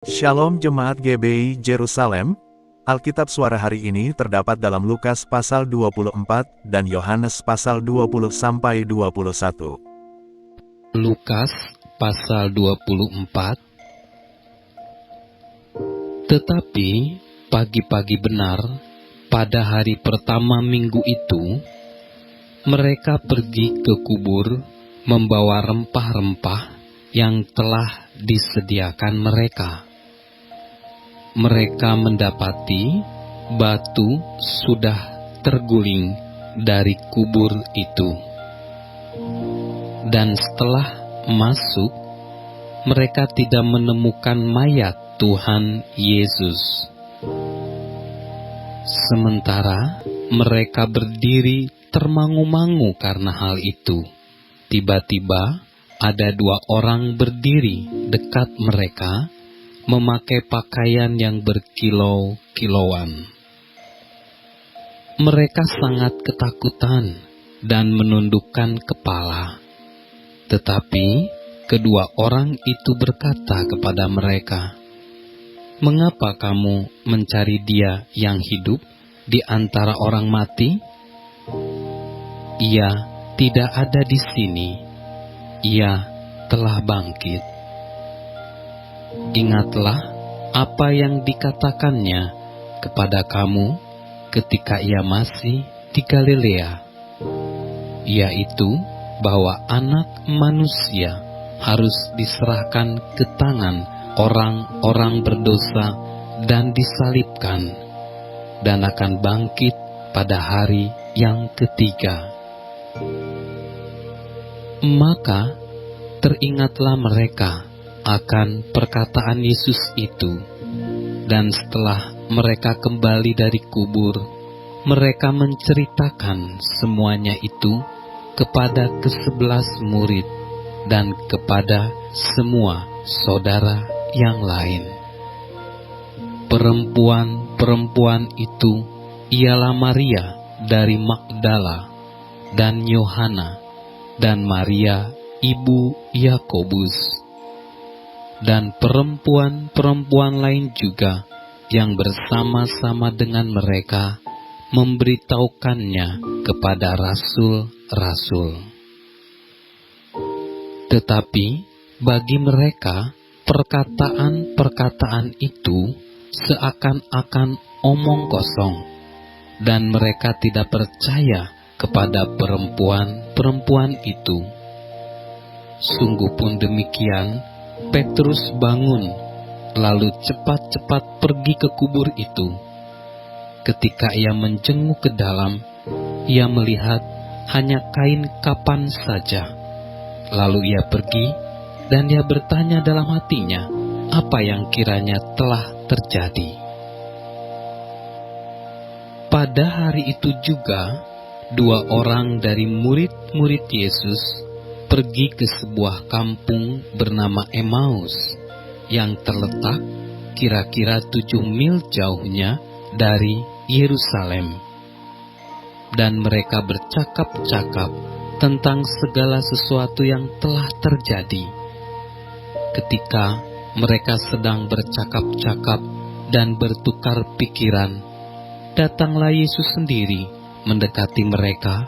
Shalom Jemaat GBI Jerusalem, Alkitab suara hari ini terdapat dalam Lukas pasal 24 dan Yohanes pasal 20-21. Lukas pasal 24. Tetapi pagi-pagi benar, pada hari pertama minggu itu, mereka pergi ke kubur membawa rempah-rempah yang telah disediakan mereka. Mereka mendapati batu sudah terguling dari kubur itu. Dan setelah masuk, mereka tidak menemukan mayat Tuhan Yesus. Sementara mereka berdiri termangu-mangu karena hal itu, tiba-tiba ada dua orang berdiri dekat mereka, memakai pakaian yang berkilau-kilauan. Mereka sangat ketakutan dan menundukkan kepala. Tetapi kedua orang itu berkata kepada mereka, "Mengapa kamu mencari Dia yang hidup di antara orang mati? Ia tidak ada di sini. Ia telah bangkit. Ingatlah apa yang dikatakannya kepada kamu ketika ia masih di Galilea, yaitu bahwa Anak Manusia harus diserahkan ke tangan orang-orang berdosa dan disalibkan, dan akan bangkit pada hari yang ketiga." Maka teringatlah mereka akan perkataan Yesus itu, dan setelah mereka kembali dari kubur, mereka menceritakan semuanya itu kepada ke-11 murid dan kepada semua saudara yang lain. Perempuan-perempuan itu ialah Maria dari Magdala dan Yohana dan Maria ibu Yakobus, dan perempuan-perempuan lain juga yang bersama-sama dengan mereka memberitahukannya kepada rasul-rasul. Tetapi bagi mereka perkataan-perkataan itu seakan-akan omong kosong, dan mereka tidak percaya kepada perempuan-perempuan itu. Sungguh pun demikian, Petrus bangun, lalu cepat-cepat pergi ke kubur itu. Ketika ia menjenguk ke dalam, ia melihat hanya kain kapan saja. Lalu ia pergi, dan ia bertanya dalam hatinya, apa yang kiranya telah terjadi. Pada hari itu juga, dua orang dari murid-murid Yesus pergi ke sebuah kampung bernama Emmaus, yang terletak kira-kira 7 mil jauhnya dari Yerusalem. Dan mereka bercakap-cakap tentang segala sesuatu yang telah terjadi. Ketika mereka sedang bercakap-cakap dan bertukar pikiran, datanglah Yesus sendiri mendekati mereka,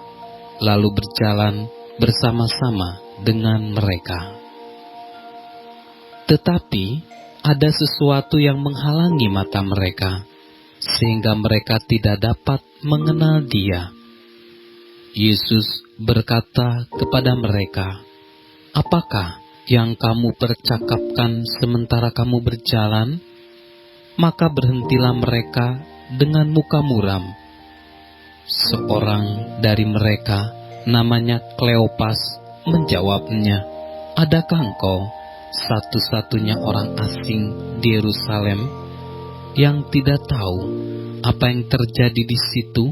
lalu berjalan bersama-sama dengan mereka. Tetapi ada sesuatu yang menghalangi mata mereka, sehingga mereka tidak dapat mengenal Dia. Yesus berkata kepada mereka, "Apakah yang kamu percakapkan sementara kamu berjalan?" Maka berhentilah mereka dengan muka muram. Seorang dari mereka, namanya Kleopas, menjawabnya, "Adakah engkau satu-satunya orang asing di Yerusalem yang tidak tahu apa yang terjadi di situ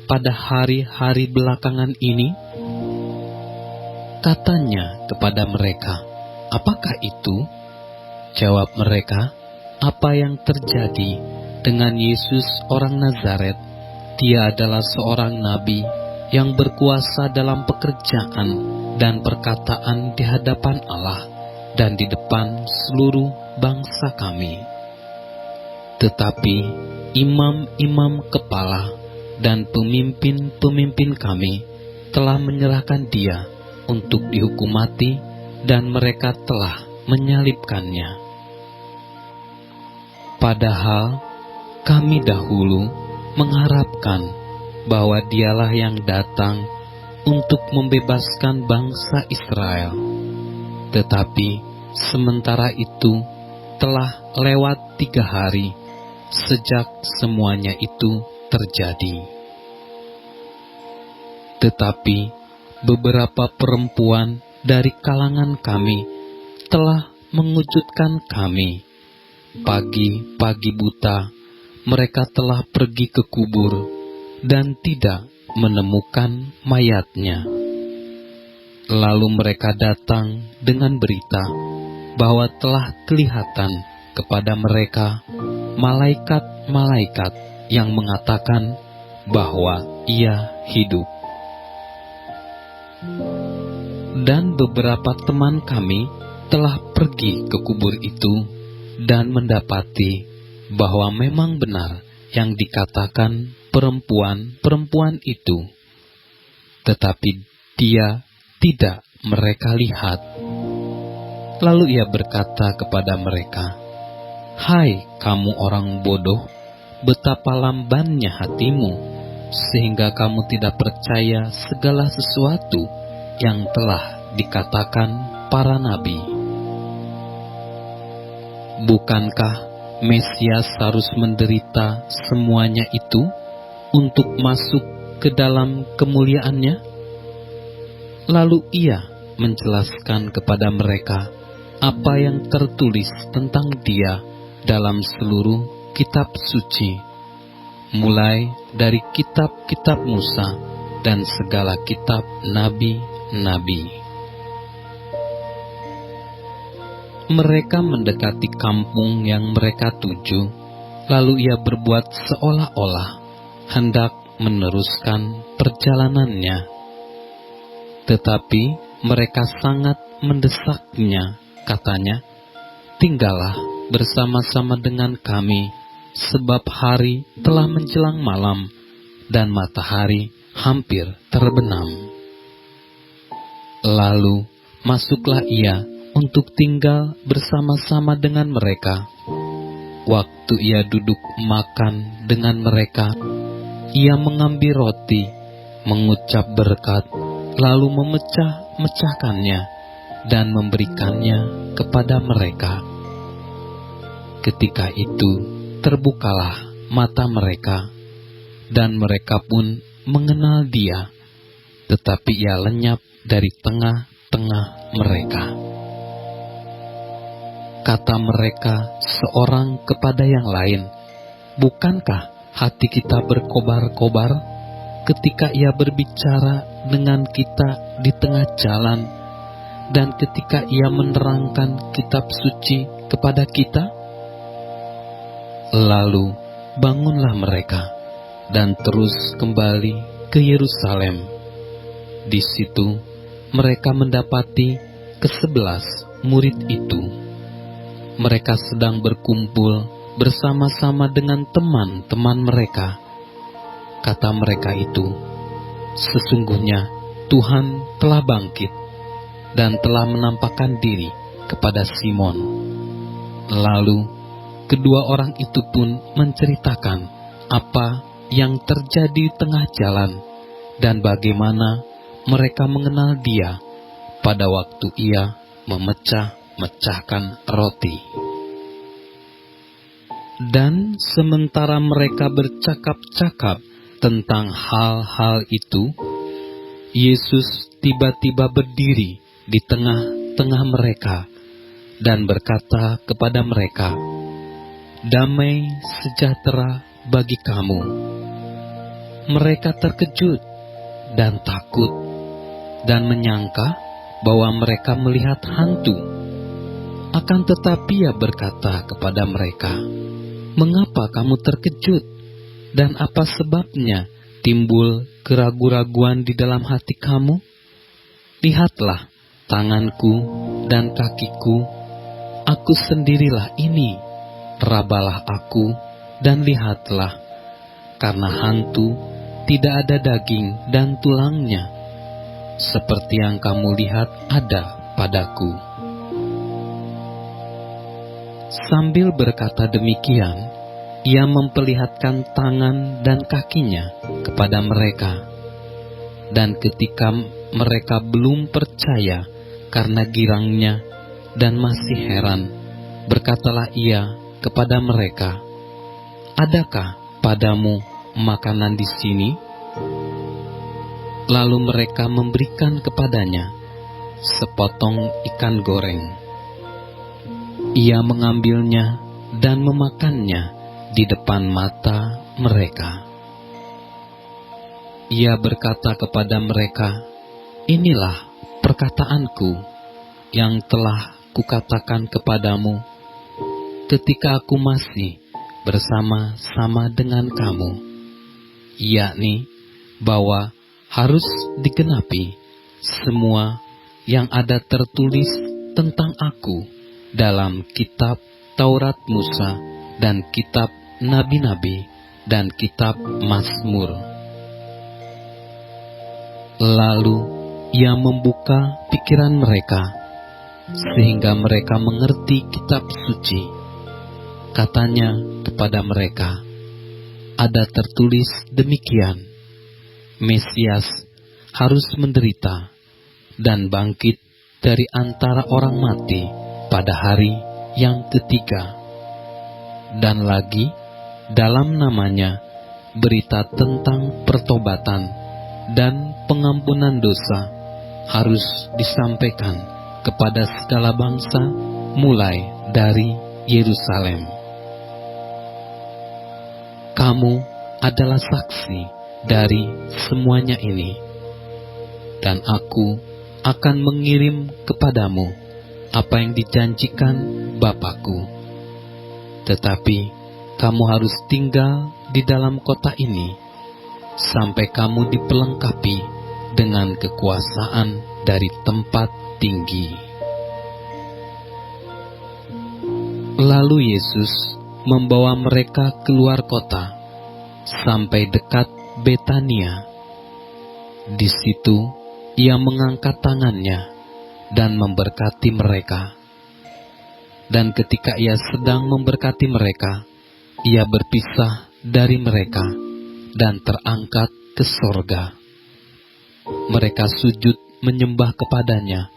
pada hari-hari belakangan ini?" Katanya kepada mereka, "Apakah itu?" Jawab mereka, "Apa yang terjadi dengan Yesus orang Nazaret? Dia adalah seorang nabi yang berkuasa dalam pekerjaan dan perkataan di hadapan Allah dan di depan seluruh bangsa kami. Tetapi imam-imam kepala dan pemimpin-pemimpin kami telah menyerahkan dia untuk dihukum mati, dan mereka telah menyalibkannya. Padahal kami dahulu mengharapkan bahwa dialah yang datang untuk membebaskan bangsa Israel. Tetapi sementara itu telah lewat 3 hari sejak semuanya itu terjadi. Tetapi beberapa perempuan dari kalangan kami telah mengujudkan kami. Pagi-pagi buta mereka telah pergi ke kubur dan tidak menemukan mayatnya. Lalu mereka datang dengan berita bahwa telah kelihatan kepada mereka malaikat-malaikat yang mengatakan bahwa ia hidup. Dan beberapa teman kami telah pergi ke kubur itu dan mendapati bahwa memang benar yang dikatakan perempuan-perempuan itu, tetapi dia tidak mereka lihat. Lalu ia berkata kepada mereka, "Hai kamu orang bodoh, betapa lambannya hatimu, sehingga kamu tidak percaya segala sesuatu yang telah dikatakan para nabi. Bukankah Mesias harus menderita semuanya itu untuk masuk ke dalam kemuliaannya?" Lalu ia menjelaskan kepada mereka apa yang tertulis tentang dia dalam seluruh kitab suci, mulai dari kitab-kitab Musa dan segala kitab nabi-nabi. Mereka mendekati kampung yang mereka tuju, lalu ia berbuat seolah-olah hendak meneruskan perjalanannya. Tetapi mereka sangat mendesaknya, katanya, "Tinggallah bersama-sama dengan kami, sebab hari telah menjelang malam dan matahari hampir terbenam." Lalu masuklah ia untuk tinggal bersama-sama dengan mereka. Waktu ia duduk makan dengan mereka, ia mengambil roti, mengucap berkat, lalu memecah-mecahkannya dan memberikannya kepada mereka. Ketika itu terbukalah mata mereka, dan mereka pun mengenal dia, tetapi ia lenyap dari tengah-tengah mereka. Kata mereka seorang kepada yang lain, "Bukankah hati kita berkobar-kobar ketika ia berbicara dengan kita di tengah jalan, dan ketika ia menerangkan kitab suci kepada kita?" Lalu bangunlah mereka dan terus kembali ke Yerusalem. Di situ mereka mendapati ke-11 murid itu. Mereka sedang berkumpul bersama-sama dengan teman-teman mereka. Kata mereka itu, "Sesungguhnya Tuhan telah bangkit dan telah menampakkan diri kepada Simon." Lalu kedua orang itu pun menceritakan apa yang terjadi di tengah jalan dan bagaimana mereka mengenal dia pada waktu ia memecah-mecahkan roti. Dan sementara mereka bercakap-cakap tentang hal-hal itu, Yesus tiba-tiba berdiri di tengah-tengah mereka dan berkata kepada mereka, "Damai sejahtera bagi kamu." Mereka terkejut dan takut dan menyangka bahwa mereka melihat hantu. Akan tetapi ia berkata kepada mereka, "Mengapa kamu terkejut? Dan apa sebabnya timbul keraguan-raguan di dalam hati kamu? Lihatlah tanganku dan kakiku, Aku sendirilah ini, rabalah aku, dan lihatlah, karena hantu tidak ada daging dan tulangnya, seperti yang kamu lihat ada padaku. Sambil berkata demikian, ia memperlihatkan tangan dan kakinya kepada mereka. Dan ketika mereka belum percaya karena girangnya dan masih heran, berkatalah ia kepada mereka, "Adakah padamu makanan di sini?" Lalu mereka memberikan kepadanya sepotong ikan goreng. Ia mengambilnya dan memakannya di depan mata mereka. Ia berkata kepada mereka, "Inilah perkataanku yang telah kukatakan kepadamu ketika aku masih bersama-sama dengan kamu, yakni bahwa harus digenapi semua yang ada tertulis tentang aku dalam kitab Taurat Musa dan kitab Nabi-Nabi dan kitab Mazmur." Lalu ia membuka pikiran mereka, sehingga mereka mengerti kitab suci. Katanya kepada mereka, "Ada tertulis demikian, Mesias harus menderita dan bangkit dari antara orang mati pada hari yang ketiga. Dan lagi, dalam namanya berita tentang pertobatan dan pengampunan dosa harus disampaikan kepada segala bangsa mulai dari Yerusalem. Kamu adalah saksi dari semuanya ini, dan aku akan mengirim kepadamu apa yang dijanjikan Bapakku. Tetapi kamu harus tinggal di dalam kota ini sampai kamu diperlengkapi dengan kekuasaan dari tempat tinggi." Lalu Yesus membawa mereka keluar kota sampai dekat Betania. Di situ ia mengangkat tangannya dan memberkati mereka. Dan ketika ia sedang memberkati mereka, ia berpisah dari mereka dan terangkat ke sorga. Mereka sujud menyembah kepadanya.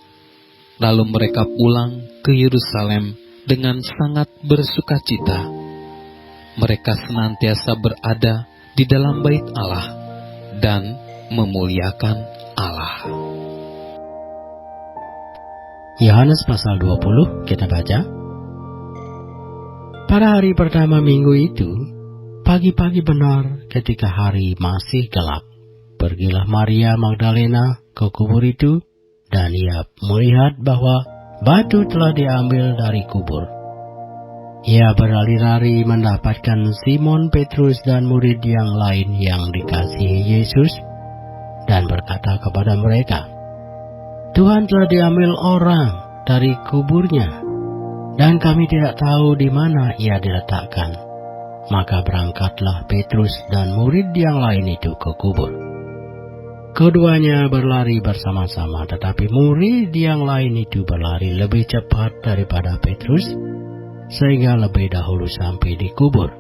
Lalu mereka pulang ke Yerusalem dengan sangat bersukacita. Mereka senantiasa berada di dalam bait Allah dan memuliakan Allah. Yohanes pasal 20 kita baca. Pada hari pertama minggu itu, pagi-pagi benar ketika hari masih gelap, pergilah Maria Magdalena ke kubur itu, dan ia melihat bahwa batu telah diambil dari kubur. Ia berlari-lari mendapatkan Simon Petrus dan murid yang lain yang dikasihi Yesus, dan berkata kepada mereka, "Tuhan telah diambil orang dari kuburnya, dan kami tidak tahu di mana ia diletakkan." Maka berangkatlah Petrus dan murid yang lain itu ke kubur. Keduanya berlari bersama-sama, tetapi murid yang lain itu berlari lebih cepat daripada Petrus, sehingga lebih dahulu sampai di kubur.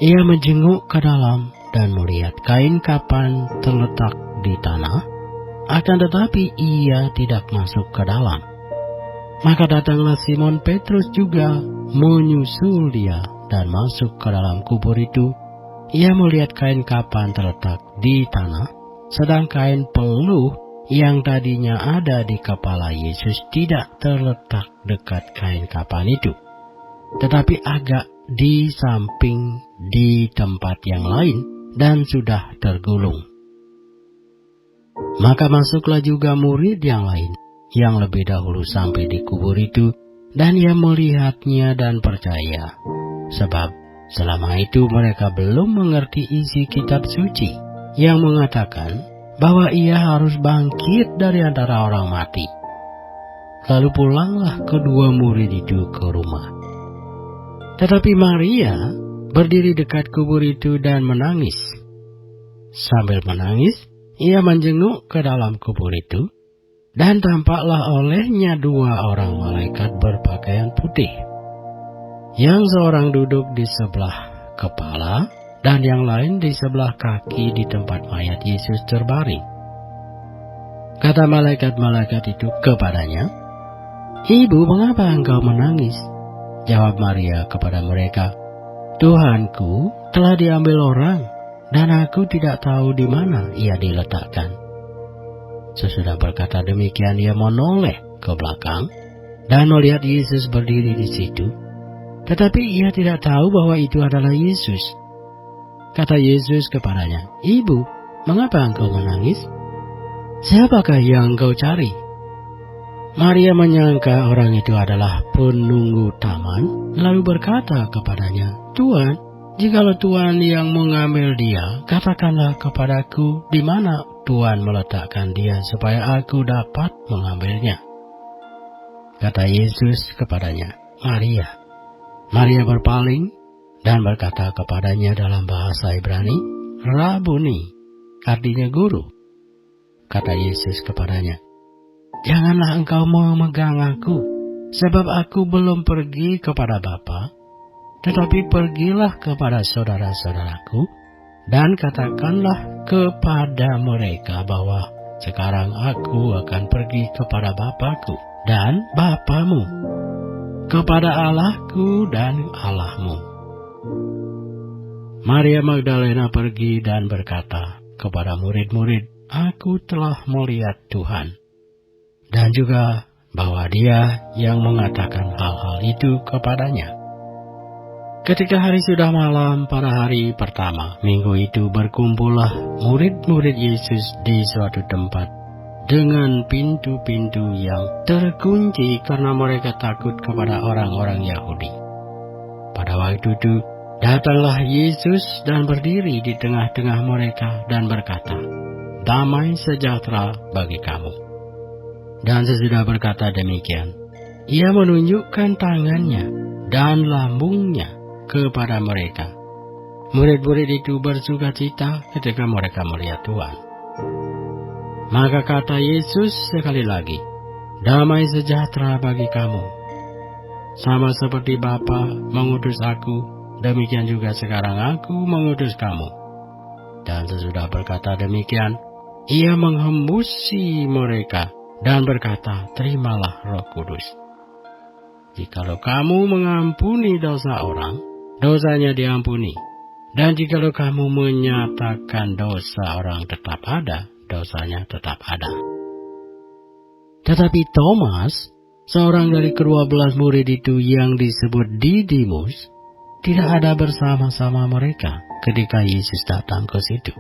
Ia menjenguk ke dalam dan melihat kain kapan terletak di tanah, akan tetapi ia tidak masuk ke dalam. Maka datanglah Simon Petrus juga menyusul dia dan masuk ke dalam kubur itu. Ia melihat kain kapan terletak di tanah, sedang kain peluh yang tadinya ada di kepala Yesus tidak terletak dekat kain kapan itu, tetapi agak di samping di tempat yang lain dan sudah tergulung. Maka masuklah juga murid yang lain yang lebih dahulu sampai di kubur itu, dan ia melihatnya dan percaya, sebab selama itu mereka belum mengerti isi kitab suci yang mengatakan bahwa ia harus bangkit dari antara orang mati. Lalu pulanglah kedua murid itu ke rumah. Tetapi Maria berdiri dekat kubur itu dan menangis. Sambil menangis, ia menjenguk ke dalam kubur itu, dan tampaklah olehnya dua orang malaikat berpakaian putih. Yang seorang duduk di sebelah kepala, dan yang lain di sebelah kaki di tempat mayat Yesus terbaring. Kata malaikat-malaikat itu kepadanya, "Ibu, mengapa engkau menangis?" Jawab Maria kepada mereka, "Tuhanku telah diambil orang, dan aku tidak tahu di mana ia diletakkan." Sesudah berkata demikian, ia menoleh ke belakang dan melihat Yesus berdiri di situ. Tetapi ia tidak tahu bahwa itu adalah Yesus. Kata Yesus kepadanya, "Ibu, mengapa engkau menangis? Siapakah yang engkau cari?" Maria menyangka orang itu adalah penunggu taman, lalu berkata kepadanya, "Tuan, jikalau Tuan yang mengambil dia, katakanlah kepadaku di mana Tuan meletakkan dia supaya aku dapat mengambilnya." Kata Yesus kepadanya, "Maria." Maria berpaling dan berkata kepadanya dalam bahasa Ibrani, "Rabuni," artinya guru. Kata Yesus kepadanya, "Janganlah engkau memegang aku, sebab aku belum pergi kepada Bapa, tetapi pergilah kepada saudara-saudaraku, dan katakanlah kepada mereka bahwa sekarang aku akan pergi kepada Bapa-Ku dan Bapa-mu, kepada Allah-Ku dan Allah-mu." Maria Magdalena pergi dan berkata kepada murid-murid, "Aku telah melihat Tuhan," dan juga bahwa Dia yang mengatakan hal-hal itu kepadanya. Ketika hari sudah malam pada hari pertama minggu itu, berkumpullah murid-murid Yesus di suatu tempat dengan pintu-pintu yang terkunci karena mereka takut kepada orang-orang Yahudi. Pada waktu itu datanglah Yesus dan berdiri di tengah-tengah mereka dan berkata, "Damai sejahtera bagi kamu." Dan sesudah berkata demikian, ia menunjukkan tangannya dan lambungnya kepada mereka. Murid-murid itu bersukacita ketika mereka melihat Tuhan. Maka kata Yesus sekali lagi, "Damai sejahtera bagi kamu. Sama seperti Bapa mengutus aku, demikian juga sekarang aku mengutus kamu." Dan sesudah berkata demikian, ia menghembusi mereka dan berkata, "Terimalah Roh Kudus. Jikalau kamu mengampuni dosa orang, dosanya diampuni. Dan jikalau kamu menyatakan dosa orang tetap ada, dosanya tetap ada." Tetapi Thomas, seorang dari ke-12 murid itu yang disebut Didimus, tidak ada bersama-sama mereka ketika Yesus datang ke situ.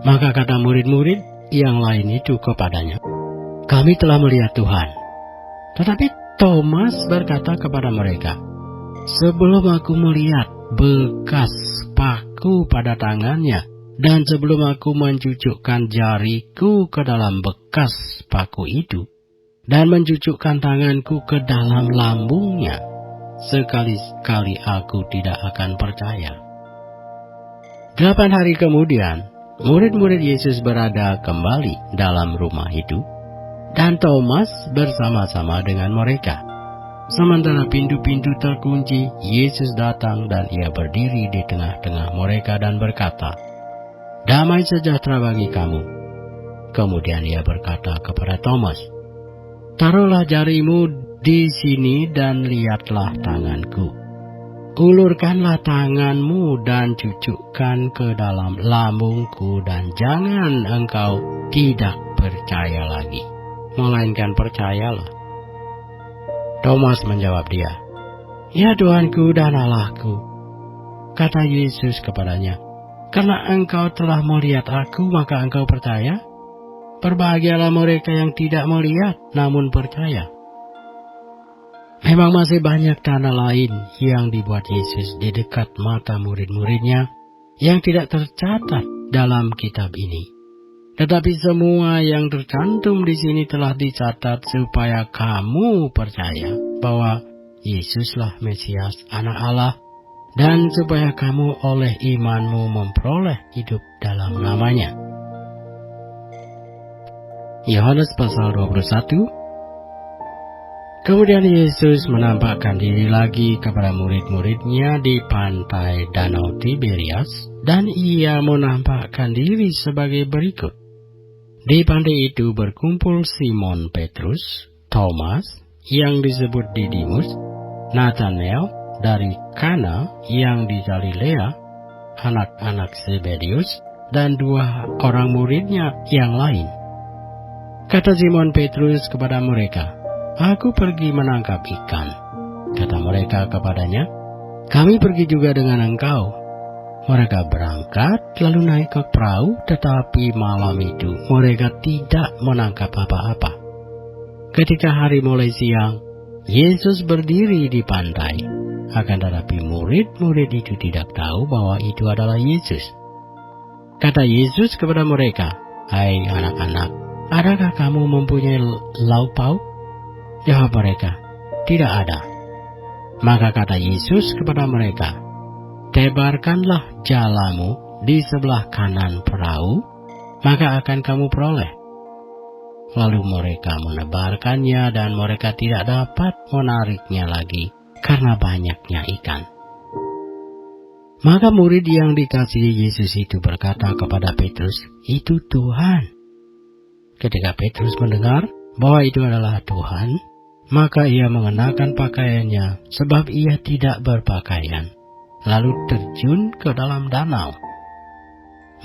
Maka kata murid-murid yang lain itu kepadanya, "Kami telah melihat Tuhan." Tetapi Thomas berkata kepada mereka, "Sebelum aku melihat bekas paku pada tangannya, dan sebelum aku mencucukkan jariku ke dalam bekas paku itu, dan mencucukkan tanganku ke dalam lambungnya, sekali-kali aku tidak akan percaya." 8 hari kemudian, murid-murid Yesus berada kembali dalam rumah itu, dan Thomas bersama-sama dengan mereka. Sementara pintu-pintu terkunci, Yesus datang dan ia berdiri di tengah-tengah mereka dan berkata, "Damai sejahtera bagi kamu." Kemudian ia berkata kepada Thomas, "Taruhlah jarimu di sini dan lihatlah tanganku. Ulurkanlah tanganmu dan cucukkan ke dalam lambungku, dan jangan engkau tidak percaya lagi, melainkan percayalah." Thomas menjawab dia, "Ya Tuhanku dan Allahku." Kata Yesus kepadanya, "Karena engkau telah melihat aku, maka engkau percaya? Berbahagialah mereka yang tidak melihat, namun percaya." Memang masih banyak tanda lain yang dibuat Yesus di dekat mata murid-muridnya yang tidak tercatat dalam kitab ini. Tetapi semua yang tercantum di sini telah dicatat supaya kamu percaya bahwa Yesuslah Mesias, Anak Allah, dan supaya kamu oleh imanmu memperoleh hidup dalam namanya. Yohanes pasal 21. Kemudian Yesus menampakkan diri lagi kepada murid-muridnya di pantai Danau Tiberias, dan ia menampakkan diri sebagai berikut. Di pantai itu berkumpul Simon Petrus, Thomas yang disebut Didimus, Nathanael dari Kana yang di Galilea, anak-anak Zebedius, dan 2 orang muridnya yang lain. Kata Simon Petrus kepada mereka, "Aku pergi menangkap ikan." Kata mereka kepadanya, "Kami pergi juga dengan engkau." Mereka berangkat lalu naik ke perahu, tetapi malam itu mereka tidak menangkap apa-apa. Ketika hari mulai siang, Yesus berdiri di pantai. Akan tetapi murid-murid itu tidak tahu bahwa itu adalah Yesus. Kata Yesus kepada mereka, "Hai anak-anak, adakah kamu mempunyai lauk pauk?" Jawab mereka, "Tidak ada." Maka kata Yesus kepada mereka, "Tebarkanlah jalamu di sebelah kanan perahu, maka akan kamu peroleh." Lalu mereka menebarkannya dan mereka tidak dapat menariknya lagi karena banyaknya ikan. Maka murid yang dikasihi Yesus itu berkata kepada Petrus, "Itu Tuhan." Ketika Petrus mendengar bahwa itu adalah Tuhan, maka ia mengenakan pakaiannya sebab ia tidak berpakaian, lalu terjun ke dalam danau.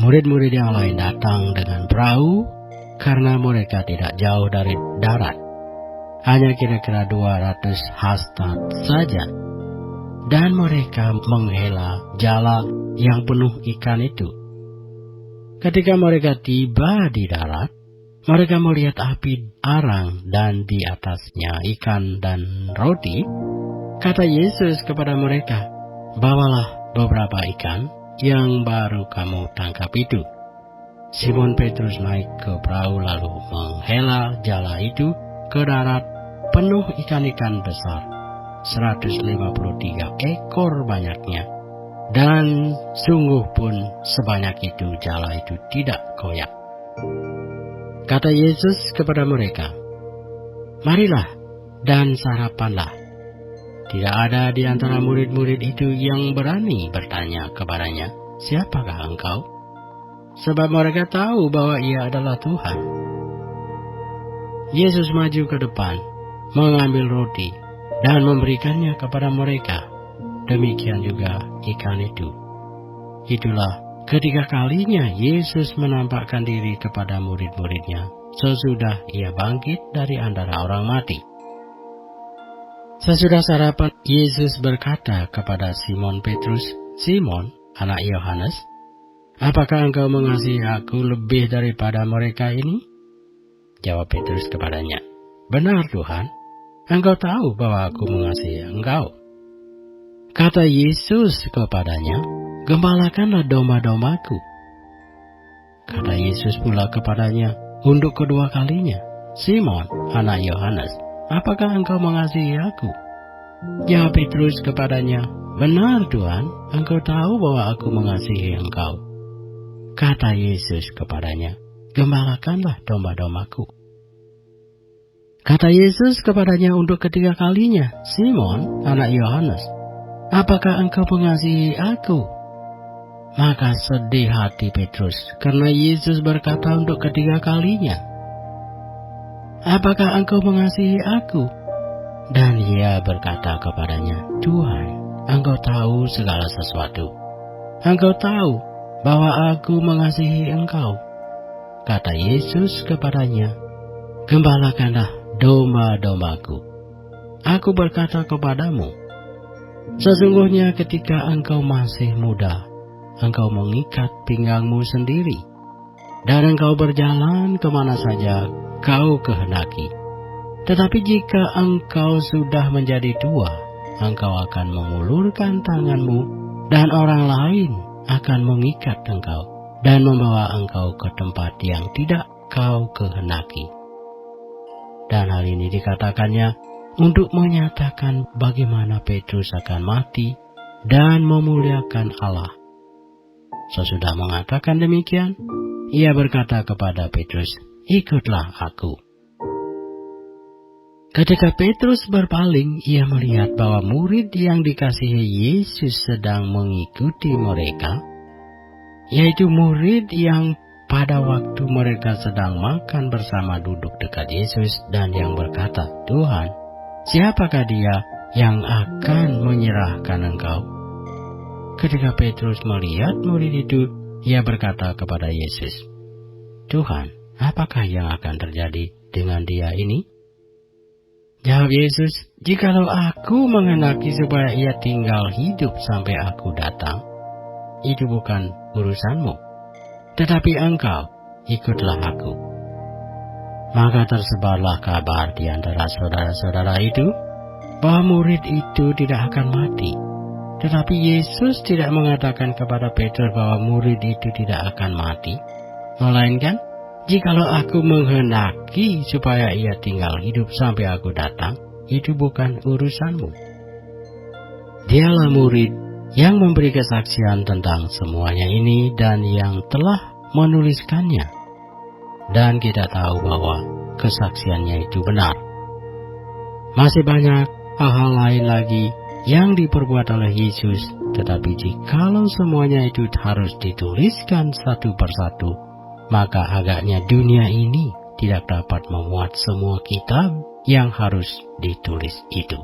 Murid-murid yang lain datang dengan perahu karena mereka tidak jauh dari darat, hanya kira-kira 200 hasta saja, dan mereka menghela jala yang penuh ikan itu. Ketika mereka tiba di darat, mereka melihat api arang dan di atasnya ikan dan roti. Kata Yesus kepada mereka, "Bawalah beberapa ikan yang baru kamu tangkap itu." Simon Petrus naik ke perahu lalu menghela jala itu ke darat penuh ikan-ikan besar, 153 ekor banyaknya, dan sungguh pun sebanyak itu jala itu tidak koyak. Kata Yesus kepada mereka, "Marilah dan sarapanlah." Tidak ada di antara murid-murid itu yang berani bertanya kepadanya, "Siapakah engkau?" Sebab mereka tahu bahwa ia adalah Tuhan. Yesus maju ke depan, mengambil roti, dan memberikannya kepada mereka. Demikian juga ikan itu. Itulah ketiga kalinya Yesus menampakkan diri kepada murid-muridnya sesudah ia bangkit dari antara orang mati. Sesudah sarapan, Yesus berkata kepada Simon Petrus, "Simon, anak Yohanes, apakah engkau mengasihi aku lebih daripada mereka ini?" Jawab Petrus kepadanya, "Benar Tuhan, engkau tahu bahwa aku mengasihi engkau." Kata Yesus kepadanya, "Gembalakanlah domba-dombaku." Kata Yesus pula kepadanya untuk kedua kalinya, "Simon, anak Yohanes, apakah engkau mengasihi aku?" Jawab Petrus kepadanya, "Benar Tuhan, engkau tahu bahwa aku mengasihi engkau." Kata Yesus kepadanya, "Gembalakanlah domba-dombaku." Kata Yesus kepadanya untuk ketiga kalinya, "Simon, anak Yohanes, apakah engkau mengasihi aku?" Maka sedih hati Petrus karena Yesus berkata untuk ketiga kalinya, "Apakah engkau mengasihi aku?" Dan ia berkata kepadanya, "Tuhan, engkau tahu segala sesuatu. Engkau tahu bahwa aku mengasihi engkau." Kata Yesus kepadanya, "Gembalakanlah domba-dombaku. Aku berkata kepadamu, sesungguhnya ketika engkau masih muda, engkau mengikat pinggangmu sendiri, dan engkau berjalan kemana saja kau kehendaki. Tetapi jika engkau sudah menjadi tua, engkau akan mengulurkan tanganmu, dan orang lain akan mengikat engkau dan membawa engkau ke tempat yang tidak kau kehendaki. Dan hal ini dikatakannya untuk menyatakan bagaimana Petrus akan mati dan memuliakan Allah. Sesudah mengatakan demikian, ia berkata kepada Petrus, "Ikutlah aku." Ketika Petrus berpaling, ia melihat bahwa murid yang dikasihi Yesus sedang mengikuti mereka, yaitu murid yang pada waktu mereka sedang makan bersama duduk dekat Yesus dan yang berkata, "Tuhan, siapakah dia yang akan menyerahkan engkau?" Ketika Petrus melihat murid itu, ia berkata kepada Yesus, "Tuhan, apakah yang akan terjadi dengan dia ini?" Jawab Yesus, "Jikalau aku menghendaki supaya ia tinggal hidup sampai aku datang, itu bukan urusanmu. Tetapi engkau, ikutlah aku." Maka tersebarlah kabar di antara saudara-saudara itu, bahwa murid itu tidak akan mati. Tetapi Yesus tidak mengatakan kepada Petrus bahwa murid itu tidak akan mati, melainkan, "Jikalau aku menghendaki supaya ia tinggal hidup sampai aku datang, itu bukan urusanmu." Dialah murid yang memberi kesaksian tentang semuanya ini dan yang telah menuliskannya. Dan kita tahu bahwa kesaksiannya itu benar. Masih banyak hal-hal lain lagi yang diperbuat oleh Yesus, tetapi jikalau semuanya itu harus dituliskan satu persatu, maka agaknya dunia ini tidak dapat memuat semua kitab yang harus ditulis itu.